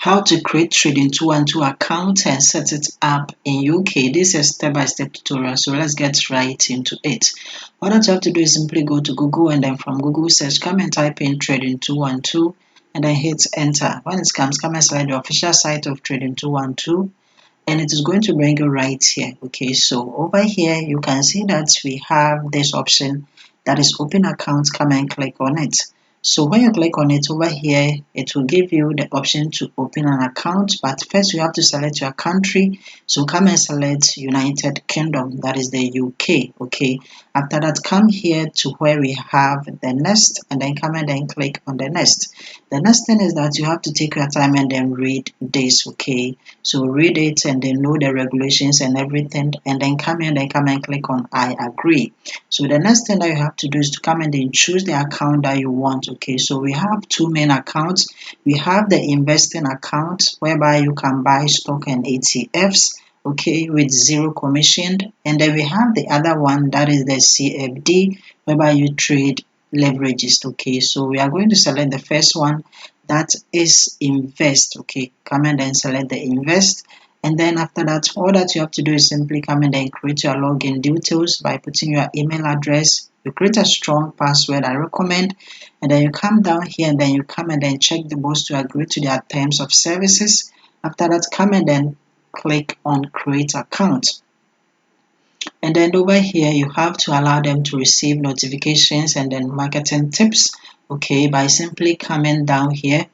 How to create Trading 212 account and set it up in UK. This is a step-by-step tutorial, so let's get right into it. What you have to do is simply go to Google, and then from Google search, come and type in Trading 212 and then hit enter. When it comes, come and select the official site of Trading 212 and it is going to bring you right here. Okay, so over here you can see that we have this option that is open account. Come and click on it. So when you click on it over here, it will give you the option to open an account, but first you have to select your country. So come and select United Kingdom, that is the UK. Okay, after that, come here to where we have the next, and then come and then click on the next. The next thing is that you have to take your time and then read this. Okay, so read it and then know the regulations and everything, and then come here and come and click on I agree. So the next thing that you have to do is to come and then choose the account that you want. Okay, so we have two main accounts. We have the investing account whereby you can buy stock and ETFs, okay, with zero commission, and then we have the other one that is the CFD whereby you trade leverages. Okay, so we are going to select the first one, that is invest. Okay, come and then select the invest, and then after that, all that you have to do is simply come and then create your login details by putting your email address. You create a strong password, I recommend, and then you come down here and then you come and then check the box to agree to their terms of services. After that, come and then click on create account. And then over here, you have to allow them to receive notifications and then marketing tips, okay, by simply coming down here.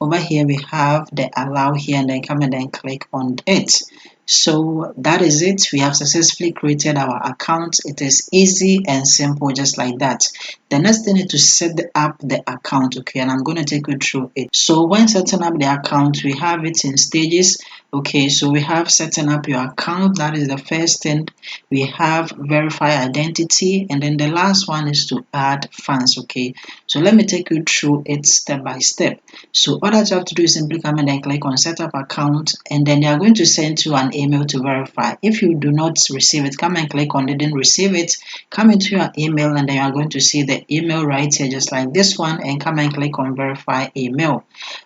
Over here we have the allow here, and then come and then click on it. So that is it. We have successfully created our account. It is easy and simple, just like that. The next thing is to set up the account, okay, and I'm going to take you through it. So when setting up the account, we have it in stages. Okay, so we have setting up your account. That is the first thing. We have verify identity, and then the last one is to add funds. Okay, so let me take you through it step by step. So all that you have to do is simply come and then click on set up account, and then they are going to send you an email to verify. If you do not receive it, come and click on didn't receive it, come into your email, and then you are going to see the email right here, just like this one, and come and click on verify email.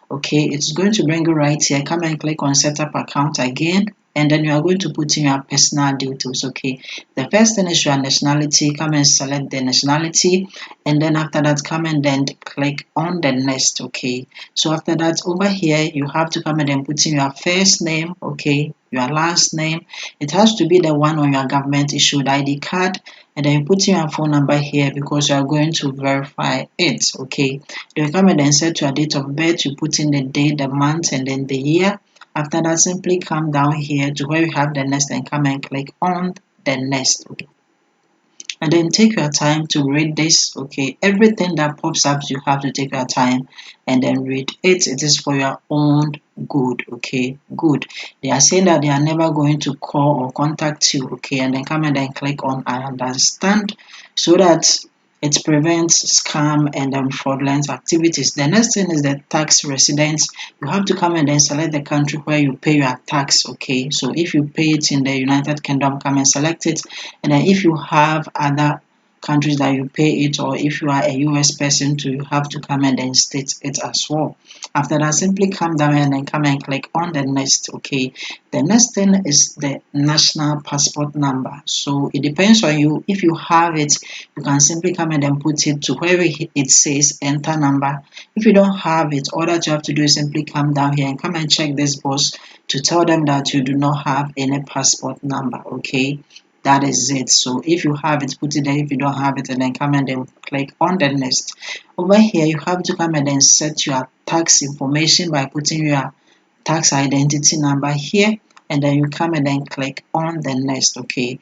Okay, it's going to bring you right here. Come and click on set up account again, and then you are going to put in your personal details. Okay, the first thing is your nationality. Come and select the nationality, and then after that, come and then click on the next. Okay, so after that, over here you have to come and then put in your first name, okay, your last name. It has to be the one on your government issued ID card, and then you put in your phone number here because you are going to verify it. Okay, then you come and then set your date of birth. You put in the day, the month, and then the year. After that, simply come down here to where you have the next and come and click on the next. Okay, and then take your time to read this. Okay, everything that pops up, you have to take your time and then read it. It is for your own good. Okay, good. They are saying that they are never going to call or contact you. Okay, and then come and then click on I understand, so that it prevents scam and fraudulent activities. The next thing is the tax residence. You have to come and then select the country where you pay your tax. Okay, so if you pay it in the United Kingdom, come and select it. And then if you have other countries that you pay it, or if you are a US person too, you have to come and then state it as well. After that, simply come down and then come and click on the next. Okay, the next thing is the national passport number. So it depends on you. If you have it, you can simply come and then put it to where it says enter number. If you don't have it, all that you have to do is simply come down here and come and check this box to tell them that you do not have any passport number. Okay, that is it. So if you have it, put it there. If you don't have it, and then come and then click on the next. Over here, you have to come and then set your tax information by putting your tax identity number here, and then you come and then click on the next. Okay,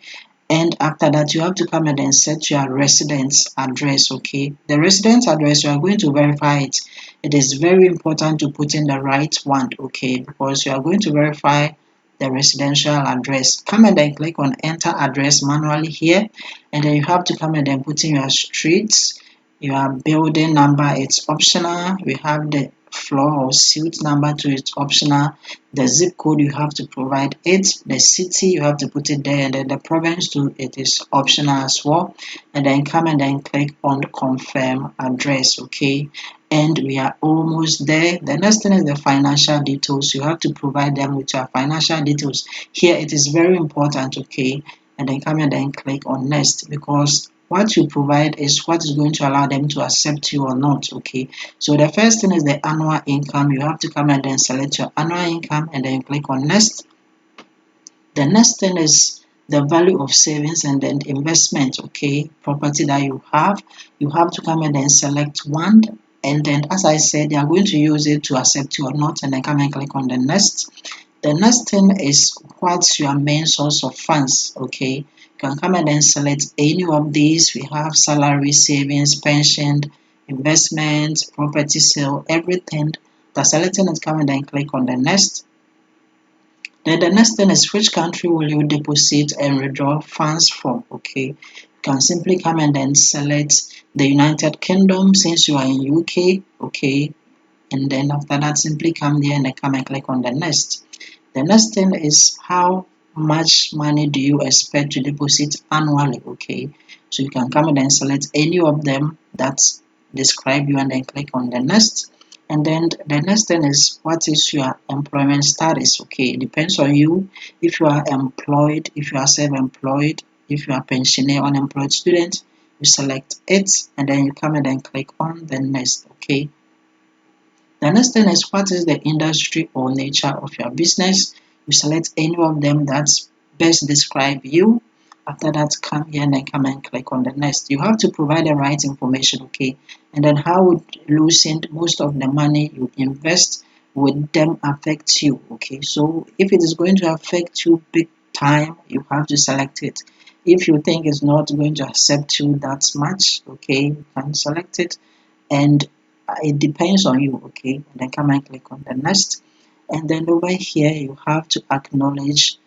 and after that, you have to come and then set your residence address. Okay, the residence address, you are going to verify it. It is very important to put in the right one. Okay, because you are going to verify the residential address. Come and then click on enter address manually here, and then you have to come and then put in your streets, your building number. It's optional. We have the floor or suite number to it, optional. The zip code, you have to provide it. The city, you have to put it there, and then the province too, it is optional as well. And then come and then click on confirm address. Okay, and we are almost there. The next thing is the financial details. You have to provide them with your financial details. Here it is very important. Okay, and then come and then click on next, because what you provide is what is going to allow them to accept you or not. Okay, so the first thing is the annual income. You have to come and then select your annual income and then click on next. The next thing is the value of savings and then investment. Okay, property that you have to come and then select one, and then as I said, they are going to use it to accept you or not, and then come and click on the next. The next thing is what's your main source of funds. Okay, you can come and then select any of these. We have salary, savings, pension, investment, property sale, everything. The selecting it, come and then click on the next. Then the next thing is which country will you deposit and withdraw funds from. Okay, you can simply come and then select the United Kingdom since you are in UK. Okay, and then after that simply come there and then come and click on the next. The next thing is how much money do you expect to deposit annually. Okay, so you can come and then select any of them that describe you and then click on the next. And then the next thing is what is your employment status. Okay, it depends on you. If you are employed, if you are self-employed, if you are pensioner, unemployed student, you select it and then you come and then click on the next. Okay, the next thing is what is the industry or nature of your business. You select any of them that best describe you. After that, come here and then come and click on the next. You have to provide the right information. Okay, and then how would losing most of the money you invest would them affect you. Okay, so if it is going to affect you big time, you have to select it. If you think it's not going to accept you that much, okay, you can select it, and it depends on you. Okay, and then come and click on the next. And then over here you have to acknowledge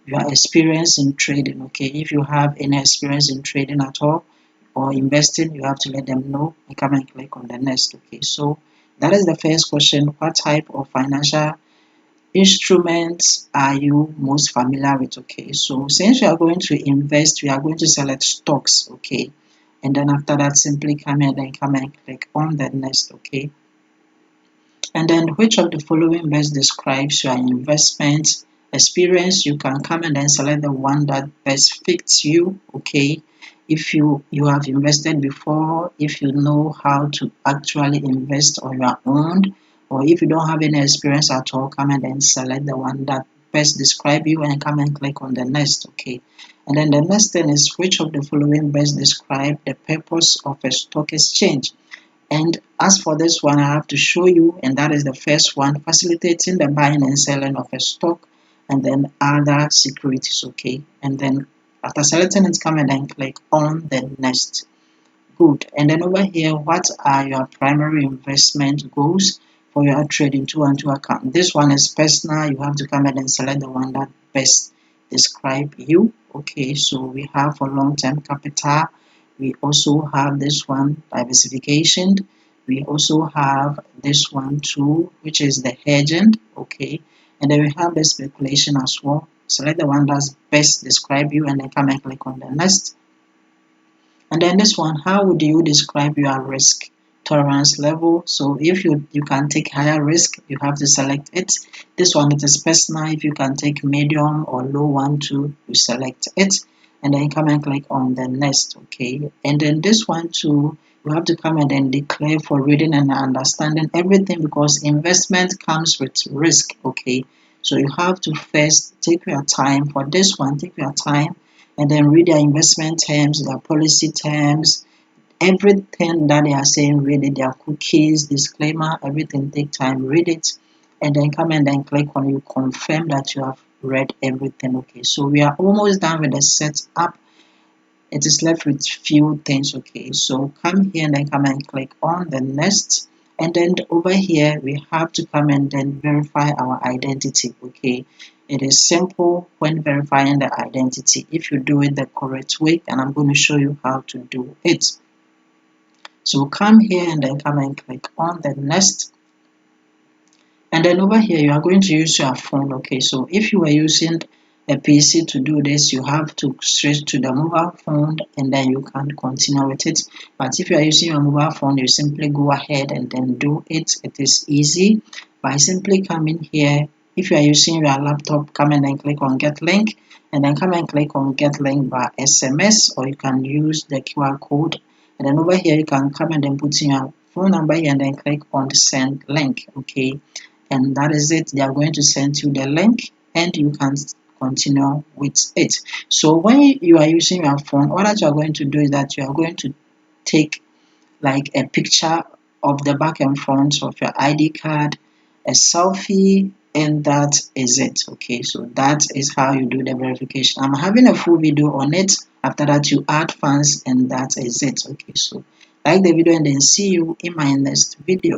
your experience in trading. Okay, if you have any experience in trading at all or investing, you have to let them know and come and click on the next. Okay, so that is the first question. What type of financial instruments are you most familiar with? Okay, so since we are going to invest, we are going to select stocks. Okay, and then after that simply come here and then come and click on the next. Okay, and then which of the following best describes your investment experience. You can come and then select the one that best fits you. Okay, if you have invested before, if you know how to actually invest on your own, or if you don't have any experience at all, come and then select the one that best describe you and come and click on the next. Okay, and then the next thing is which of the following best describe the purpose of a stock exchange. And as for this one, I have to show you, and that is the first one, facilitating the buying and selling of a stock and then other securities. Okay, and then after selecting it, come and then click on the next. Good. And then over here, what are your primary investment goals for your trading 212 account? This one is personal. You have to come and then select the one that best describe you. Okay, so we have for long-term capital. We also have this one, diversification. We also have this one too, which is the hedging. Okay, and then we have the speculation as well. Select the one that's best describe you and then come and click on the next. And then this one, how would you describe your risk tolerance level? So if you can take higher risk, you have to select it. This one, it is personal. If you can take medium or low one too, you select it. And then come and click on the next. Okay, and then this one too, you have to come and then declare for reading and understanding everything, because investment comes with risk. Okay, so you have to first take your time for this one. Take your time and then read their investment terms, their policy terms, everything that they are saying, read it, their cookies, disclaimer, everything. Take time, read it, and then come and then click on you confirm that you have read everything. Okay, so we are almost done with the setup. It is left with few things. Okay, so come here and then come and click on the next. And then over here we have to come and then verify our identity. Okay, it is simple when verifying the identity if you do it the correct way, and I'm going to show you how to do it. So come here and then come and click on the next. And then over here, you are going to use your phone. Okay, so if you were using a PC to do this, you have to switch to the mobile phone and then you can continue with it. But if you are using your mobile phone, you simply go ahead and then do it. It is easy by simply coming here. If you are using your laptop, come and then click on get link and then come and click on get link by SMS, or you can use the QR code. And then over here, you can come and then put in your phone number here and then click on send link. Okay, and that is it. They are going to send you the link and you can continue with it. So when you are using your phone, all that you are going to do is that you are going to take like a picture of the back and front of your ID card, a selfie, and that is it. Okay, so that is how you do the verification. I'm having a full video on it. After that, you add funds, and that is it. Okay, so like the video and then see you in my next video.